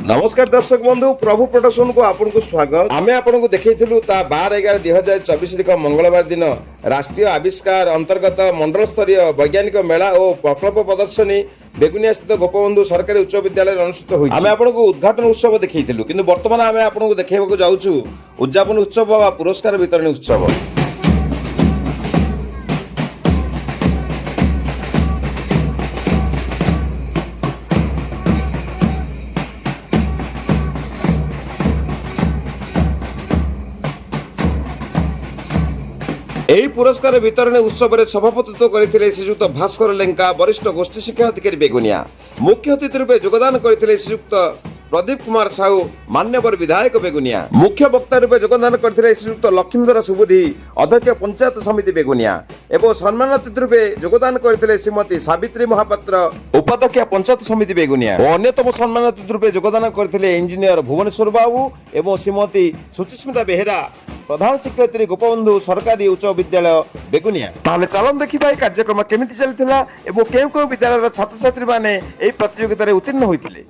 नमस्कार दर्शक बंधु प्रभु प्रोडक्शन को आपन को स्वागत। आमे आपन को देखैथिलु ता 12/11/2024 मंगलवार दिन राष्ट्रीय आविष्कार अंतर्गत मंडल स्तरीय वैज्ञानिक मेला और प्रकल्प प्रदर्शनी बेगुनिया स्थित गोपबंधु सरकारी उच्च विद्यालय अनुष्ठित होई। आमे आपन को उद्घाटन उत्सव देखैथिलु किंतु वर्तमान आमे आपन को देखैबा जाउछु उद्यापन उत्सव वा पुरस्कार वितरण उत्सव। ଏହି ପୁରସ୍କାର ବିତରଣ ଉତ୍ସବରେ ସଭାପତିତ୍ୱ କରିଥିଲେ ଶ୍ରୀଯୁକ୍ତ ଭାସ୍କର ଲେଙ୍କା ବରିଷ୍ଠ ଗୋଷ୍ଠୀ ଶିକ୍ଷା ଅଧିକାରୀ ବେଗୁନିଆ। ମୁଖ୍ୟ ଅତିଥି ରୂପେ ଯୋଗଦାନ କରିଥିଲେ ଶ୍ରୀଯୁକ୍ତ ପ୍ରଦୀପ କୁମାର ସାହୁ ମାନ୍ୟବର ବିଧାୟକ ବେଗୁନିଆ। ମୁଖ୍ୟ ବକ୍ତା ରୂପେ ଯୋଗଦାନ କରିଥିଲେ ଶ୍ରୀଯୁକ୍ତ ଲକ୍ଷ୍ମୀଧର ସୁବୁଦ୍ଧି ଅଧ୍ୟକ୍ଷ ପଞ୍ଚାୟତ ସମିତି ବେଗୁନିଆ ଏବଂ ସମ୍ମାନ ଅତିଥି ରୂପେ ଯୋଗଦାନ କରିଥିଲେ ଶ୍ରୀମତୀ ସାବିତ୍ରୀ ମହାପାତ୍ର ଉପାଧ୍ୟକ୍ଷ ପଞ୍ଚାୟତ ସମିତି ବେଗୁନିଆ ଓ ଅନ୍ୟତମ ସମ୍ମାନ ଅତିଥି ରୂପେ ଯୋଗଦାନ କରିଥିଲେ ଇଞ୍ଜିନିୟର ଭୁବନେଶ୍ୱର ବାବୁ ଏବଂ ଶ୍ରୀମତୀ ସୁଚିସ୍ମିତା ବେହେରା प्रधान शिक्षयित्री गोपबंधु सरकारी उच्च विद्यालय बेगुनिया। ताले चलन देखिबा ए कार्यक्रम केमिति चलथिला एवं केउ विद्यालय छात्र छात्री माने ए प्रतियोगिता रे उत्तीर्ण होइथिले।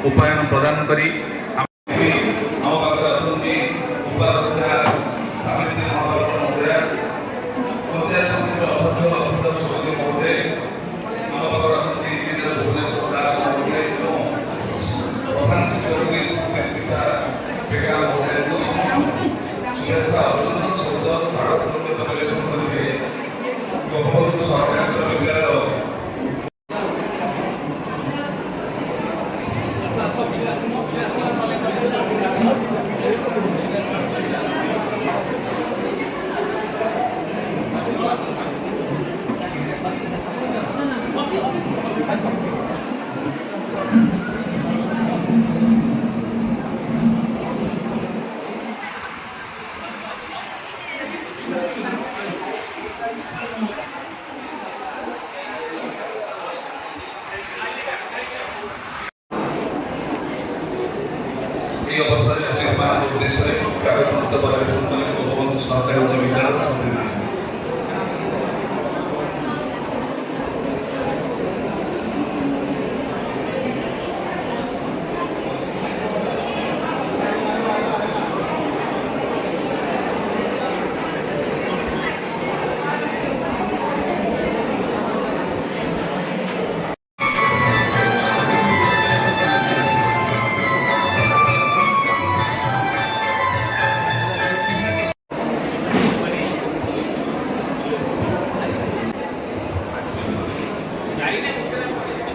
उपायन प्रदान करी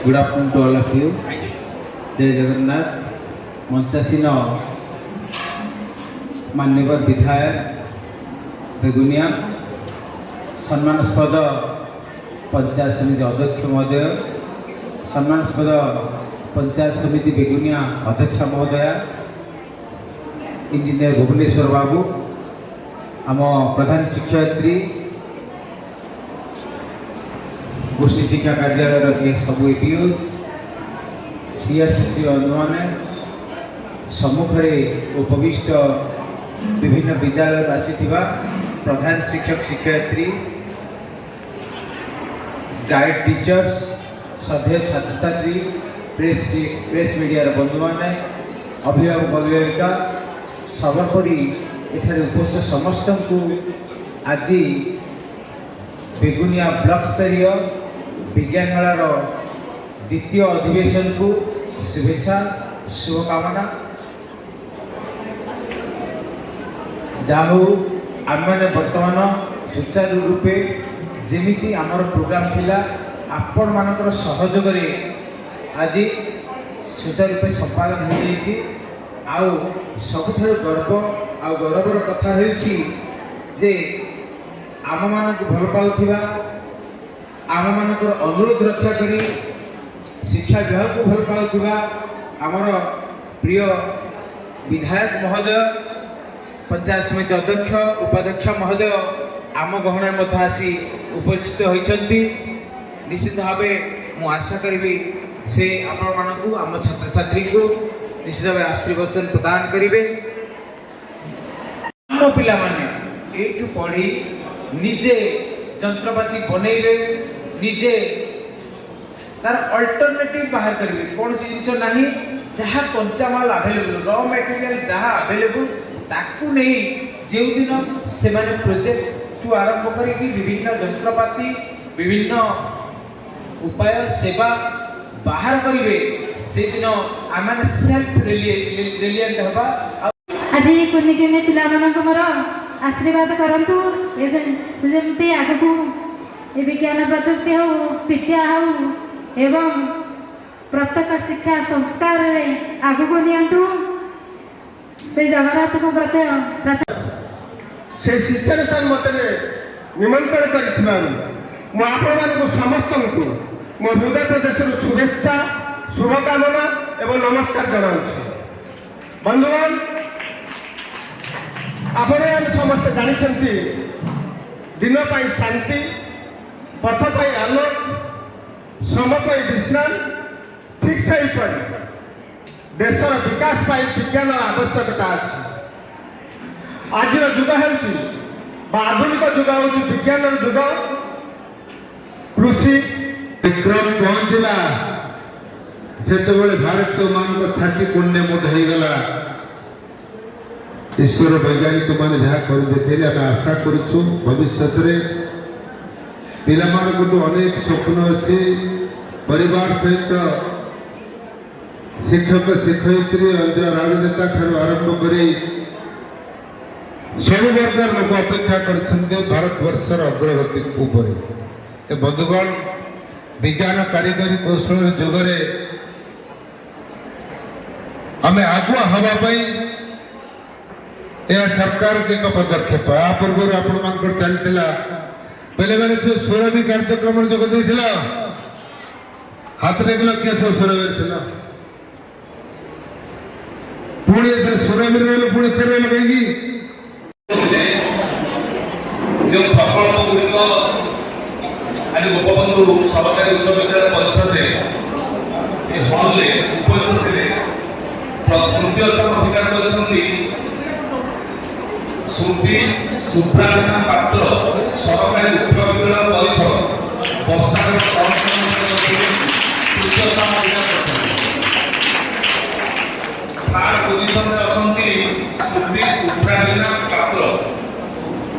good afternoon to all of you. जय जगन्नाथ। मंचासीन माननीय विधायक बेगुनिया, सम्मानस्पद पंचायत समिति अध्यक्ष महोदय, सम्मानस्पद पंचायत समिति बेगुनिया अध्यक्ष महोदया, इंजीनियर भुवनेश्वर बाबू, आम प्रधान शिक्षयित्री, गोष्ठी शिक्षा कार्यालय सबू एपीओज, सीआरसीसी अनुमान सम्मुखें उपविष्ट विभिन्न विद्यालय आसीथिबा प्रधान शिक्षक शिक्षयित्री, गाइड टीचर्स, सभ्य छात्र छात्री, प्रेस मीडिया बंधु मैंने अभिभावक अभिभाविका सर्वोपरि एठारे उपस्थित समस्त को आज बेगुनिया ब्लॉक स्तरीय विज्ञान मेलार द्वितीय अधिवेशन को शुभेच्छा शुभकामना। जाहू आम मैंने बर्तमान सुचारू रूपे जेमिति आमर प्रोग्राम थिला आपण मानकर सहयोग आज सुचारू रूपे संपादन हो जाइए। आउ सबुठारु गर्व आ गौरवर कथा हेउछि जे आम मानक भल पाउथिबा आम मानकर अनुरोध रक्षा करी शिक्षा विभाग को भल पाउथिबा आमर प्रिय विधायक महोदय पंचायत समिति अध्यक्ष उपाध्यक्ष महोदय आम गहन मध्य आसी उपस्थित होती। निश्चित भाव मु आशा करी से आपण मानक आम छात्र छात्री को निश्चित भाव आशीर्वचन प्रदान करेंगे। आम पिला माने एठू पढ़ी निजे जंत्रपाति बनइबे निजे तार अल्टरनेटिव बाहर करेंगे। कौन सी जिनस नहीं जहाँ कंचामाल आभेलेबल रॉ मटेरियल जहाँ आभेलेबल ताकू नहीं जो दिन से प्रोजेक्ट टू आरंभ करी विभिन्न जंत्रपाति विभिन्न उपाय सेवा बाहर करेंगे से दिन आम सेल्फ रिलिएंट हवा। आज कुनिकेने पिला मानक मोर आशीर्वाद करंतु जमती आगू विज्ञान प्रजुक्ति हो विद्या हो एवं प्रत्येक शिक्षा संस्कार आगू नियंतु से जगन्नाथ को से शिक्षानुष्ठान मत निमंत्रण कर समस्त मो हृदय प्रदेश शुभेच्छा शुभकामना एवं नमस्कार जनाऊँ। बंधुगण आपण समस्त जानते दिन पाई शांति पथ पाई आलोक श्रम पाई विश्राम ठीक से देशर विकास पाई विज्ञान आवश्यकता अच्छी। आज जुग आधुनिक जुग हूँ विज्ञान जुग। कृषि विक्रम पहुंचला से भारत मान छाती पुण्य मुठ हो गला। ईश्वर वैज्ञानिक मैंने जहाँ कर देखे आम आशा करूँ भविष्य पिला अनेक स्वप्न अच्छी परिवार सहित शिक्षक शिक्षयित्री अंचल राजनेता ठार आरंभ कर सब वर्ग लोक अपेक्षा कर भारत वर्षर अग्रगति बंधुगण विज्ञान कारिगरी कौशल जुगरे आम आगुआ हाँपाई यह सरकार के एक पदक्षेप। आ पूर्व आपण मान चलता पहले मैंने सुरभि कार्यक्रम जोग हाथ लगे किए सब सुरभि पुणी सुरभि रही पुणी थे लगे जो प्रकल्प गुड़िक आज गोपबंधु सरकारी उच्च विद्यालय परिषद हल उपस्थित थे। तृतीय स्थान अधिकार कर श्रुति सुब्राणा पात्र सरकारी उच्च विद्यालय परिषद वर्षा तृतीय स्थान अधिकार कर पोजिशन में श्रुति सुब्राणा पात्र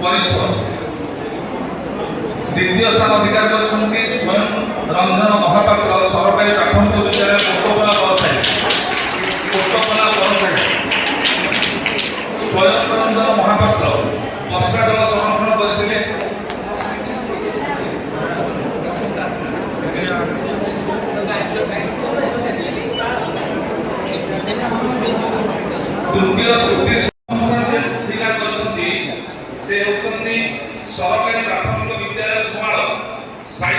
परिषद द्वितीय स्थान अधिकार कर स्वयं रंजन महापात्र सरकारी प्राथमिक विद्यालय कोटकला स्वयं रंजन महापात्र वर्षा जल संरक्षण करते। द्वितीय श्रुति अधिकार कर सरकारी प्राथमिक विद्यालय सुमाल साई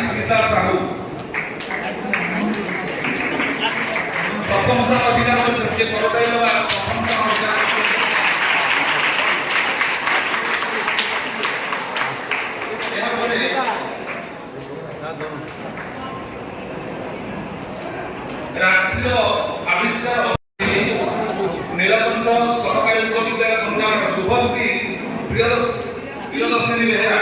स्मिता साहू प्रथम स्थान अधिकार करछे करताई बाबा प्रथम स्थान अधिकार राष्ट्रीय आविष्कार नीलकंठ सरकारी उच्च विद्यालय गंजाम शुभश्री प्रियदर्शिनी बेहेरा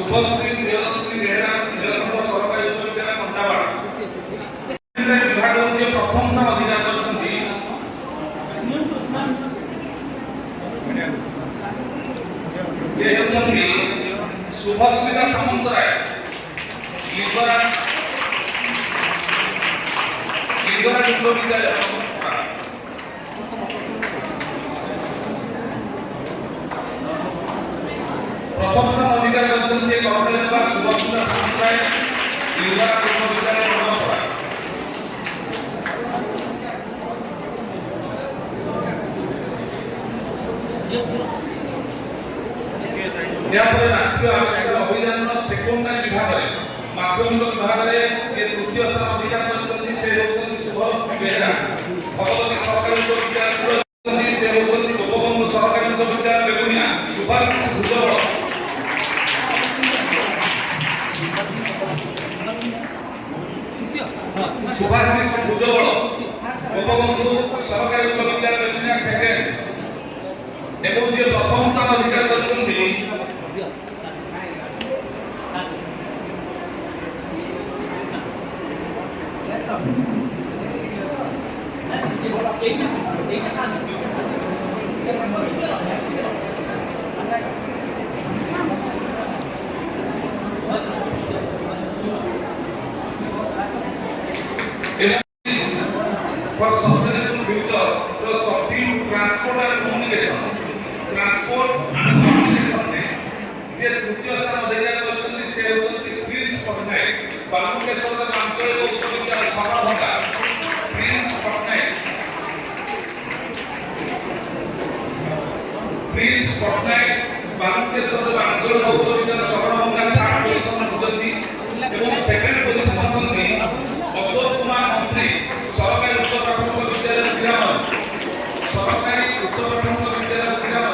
শুভশ্রী প্রিয়দর্শিনী বেহেরা নীলকণ্ঠ সরকারি উচ্চ বিদ্যালয় কন্টাবাড় বিভাগ হচ্ছে প্রথম স্থান অধিকার করছেন সে হচ্ছেন শুভস্মিতা সামন্তরায় লিঙ্গরাজ বিশ্ববিদ্যালয়। প্রথম স্থান অধিকার করছেন যে করতলের শুভস্মিতা সামন্তরায় লিঙ্গরাজ বিশ্ববিদ্যালয়। এরপরে রাষ্ট্রীয় আবাসিক অভিযানର সেকেন্ডারি বিভাগରେ মাধ্যমিক বিভাগରେ যে তৃতীয় স্থান অধিকার କରିଛନ୍ତି ସେ ହେଉଛନ୍ତି শুভশ্রী ବେହେରା ଭଗବତୀ ସରକାରୀ ଉଚ୍ଚ ବିଦ୍ୟାଳୟ ସେ ହେଉଛନ୍ତି ଗୋପବନ୍ଧୁ ସରକାରୀ ଉଚ୍ଚ ବିଦ୍ୟାଳୟ ବେଗୁନିଆ। ସୁଭାଷିଷ ଭୁଜବଳ ଗୋପବନ୍ଧୁ ସରକାରୀ ଉଚ୍ଚ ବିଦ୍ୟାଳୟ ବେଗୁନିଆ ସେକେଣ୍ଡ এবং যে প্রথম স্থান অধিকার করছেন for sustainable future to something transport and communication transport and communication में যে তৃতীয় স্থান অধিকার করছেন সে হচ্ছেন প্রিন্স পটনায়ক বালুকেশ্বর আঞ্চলিক উচ্চ বিদ্যালয় সভাপতি প্রিন্স পটনায়ক বালুকেশ্বর আঞ্চলিক উচ্চ বিদ্যালয় সভাপতি থার্ড পজিশন হচ্ছেন এবং সেকেন্ড পজিশন হচ্ছেন অশোক কুমার মন্ত্রী সরকারি উচ্চ প্রাথমিক বিদ্যালয় শ্রীরাম সরকারি উচ্চ প্রাথমিক বিদ্যালয় শ্রীরাম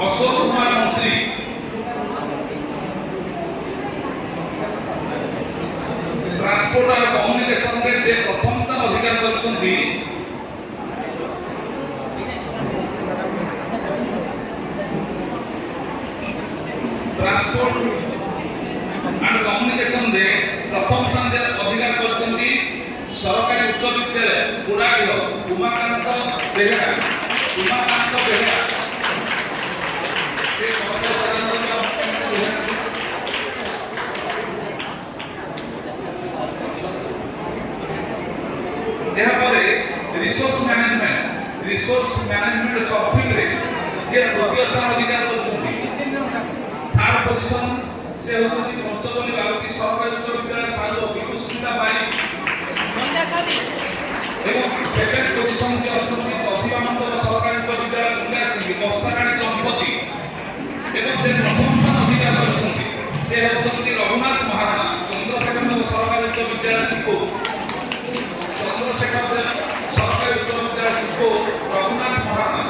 অশোক কুমার মন্ত্রী ট্রান্সপোর্ট আর কমিউনিকেশন রে যে প্রথম স্থান অধিকার করছেন ট্রান্সপোর্ট and communication रे प्रथम स्थान जे अधिकार करछन्ती सरकारी उच्च विद्यालय पुराडियो उमाकांत बेहेरा यह परे रिसोर्स मैनेजमेंट सॉफ्टवेयर रे जे द्वितीय स्थान अधिकार करछन्ती थर्ड पोजीशन से होती पंचमनी बालती सरकारी उच्च विद्यालय साधु विभूषिता बाई एवं सेकेंड पोजीशन के अछन्ती अभिमानन्द सरकारी उच्च विद्यालय गंगा सिंह बक्साराणी चंपती एवं जे प्रथम स्थान अधिकार करछन्ती से होती रघुनाथ महाराणा चंद्रशेखर सरकारी उच्च विद्यालय सिको चंद्रशेखर सरकारी उच्च विद्यालय सिको रघुनाथ महाराणा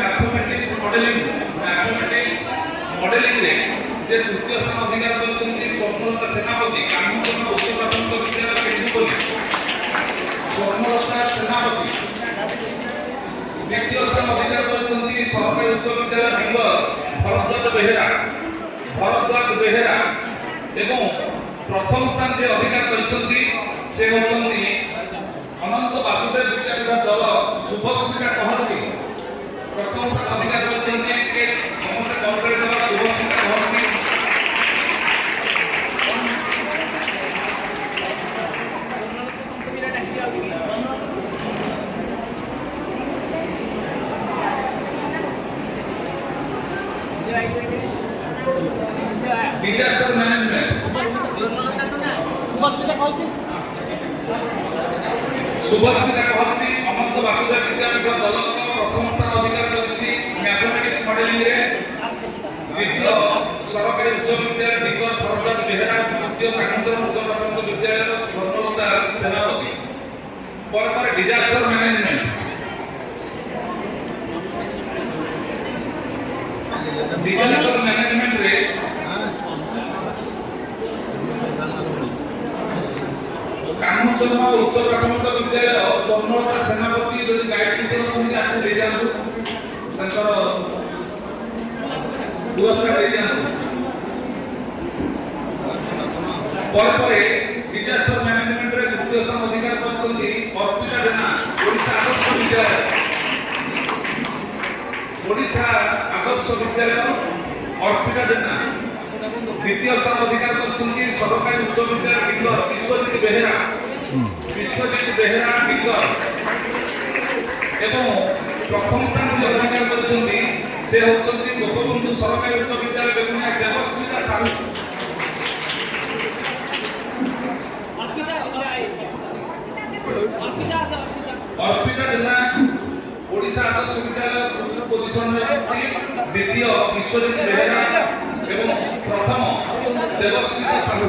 मैथमेटिक्स मॉडलिंग रे जे तृतीय स्थान अधिकार करछन्ती स्वर्णलता सेनापति कानून उच्च प्राथमिक विद्यालय पेंडुपल्ली स्वर्णलता सेनापति द्वितीय स्थान अधिकार करछन्ती सरकारी उच्च विद्यालय बेंगल भरद्वाज बेहेरा एवं प्रथम स्थान जे अधिकार करछन्ती से होछन्ती अनंत वासुदेव विद्यापीठ दल शुभस्मिता कहसी प्रथम स्थान अधिकार करछन्ती के समस्त कॉर्पोरेट दल शुभस्मिता कहसी डिजास्टर मैनेजमेंट शुभस्मिता कहसी अनंत वासुदेव विद्यापीठ दल प्रथम स्थान अधिकार करछि দ্বিতীয় সরকারি উচ্চ বিদ্যালয় দিগর ফরদার বেহেরা তৃতীয় কাঞ্চন উচ্চ প্রাথমিক বিদ্যালয়ের স্বর্ণলতা সেনাপতি। পরে ডিজাস্টার ম্যানেজমেন্ট রে କାହ୍ନୁଚରଣ ଉଚ୍ଚ ପ୍ରାଥମିକ ବିଦ୍ୟାଳୟ ସ୍ୱର୍ଣ୍ଣଲତା ସେନାପତି ଯଦି ଗାଇଡ୍ ଟିଚର ଅଛନ୍ତି ଆସି ଦେଇଯାଆନ୍ତୁ, ତାଙ୍କର ପୁରସ୍କାର ଦେଇଯାଆନ୍ତୁ। ପରେ ଡିଜାଷ୍ଟର ମ୍ୟାନେଜମେଣ୍ଟରେ ତୃତୀୟ ସ୍ଥାନ ଅଧିକାର କରିଛନ୍ତି ଅର୍ପିତା ଜେନା, ଓଡ଼ିଶା ଆଦର୍ଶ ବିଦ୍ୟାଳୟ। ଓଡ଼ିଶା ଆଦର୍ଶ ବିଦ୍ୟାଳୟ ଅର୍ପିତା ଜେନା। দ্বিতীয় স্থান অধিকার করছেন সরকারি উচ্চ বিদ্যালয় ডিগর বিশ্বজিৎ বেহেরা। বিশ্বজিৎ বেহেরা ডিগর। এবং প্রথম স্থান যে অধিকার করছেন সে হচ্ছেন গোপবন্ধু সরকারি উচ্চ বিদ্যালয় বেগুনিয়া দেবস্মিতা সাহু। অর্পিতা জেনা ওড়িশা আদর্শ বিদ্যালয় তৃতীয় পজিশনে, দ্বিতীয় বিশ্বজিৎ বেহেরা এবং প্রথম দেবস্মিতা সাহু।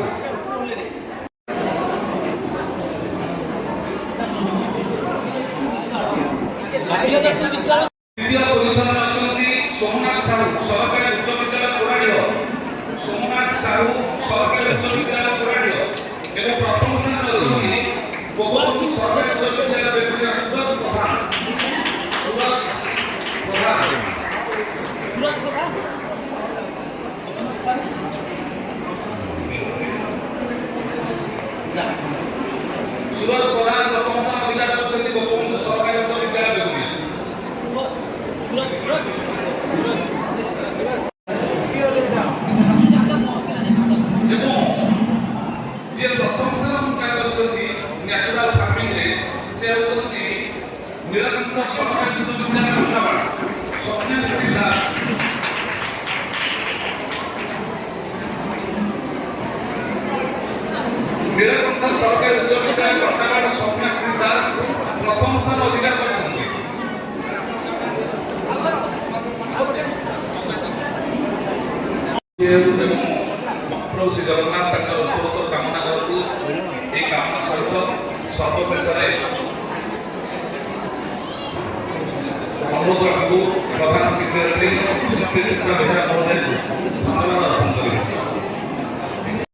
তৃতীয় পজিশনে অଛନ୍ତି সোমনাথ সাহু সরকারি উচ্চ বিদ্যালয় কোরাডিহ। সোমনাথ সাহু সরকারি উচ্চ বিদ্যালয় কোরাডিহ এবং প্রথম স্থানে অଛନ୍ତି গোপবন্ধু সরকারি উচ্চ বিদ্যালয় বেগুনিয়া সুরজ প্রধান। সুরজ প্রধান সুরজ প্রধান প্রথম স্থান অধিকার করছেন গোপবন্ধু সরকারি উচ্চ বিদ্যালয় বেগুনিয়া। এবং যে প্রথম স্থান অধিকার করছেন ন্যাচুরাল ফার্মিং রে সে হচ্ছেন নীলকণ্ঠ সরকারি উচ্চ বিদ্যালয় রূপাবাড়া স্বপ্নাশ্রী দাস। নীলকণ্ঠ সরকারি উচ্চ বিদ্যালয় রূপাবাড়া স্বপ্নাশ্রী দাস প্রথম স্থান অধিকার করছেন। প্রভু শ্রী জগন্নাথ তাଙ୍କର ଉତ୍ତରୋତ୍ତର କାମନା କରନ୍ତୁ। এই କାମନା ସହିତ ସର୍ବଶେଷରେ ଅନୁରୋଧ ଆମକୁ ପ୍ରଧାନ ଶିକ୍ଷୟିତ୍ରୀ ଶ୍ରୀମତୀ ସୀତା ବେହେରା ମହୋଦୟଙ୍କୁ ଧନ୍ୟବାଦ ଅର୍ପଣ କରିବେ।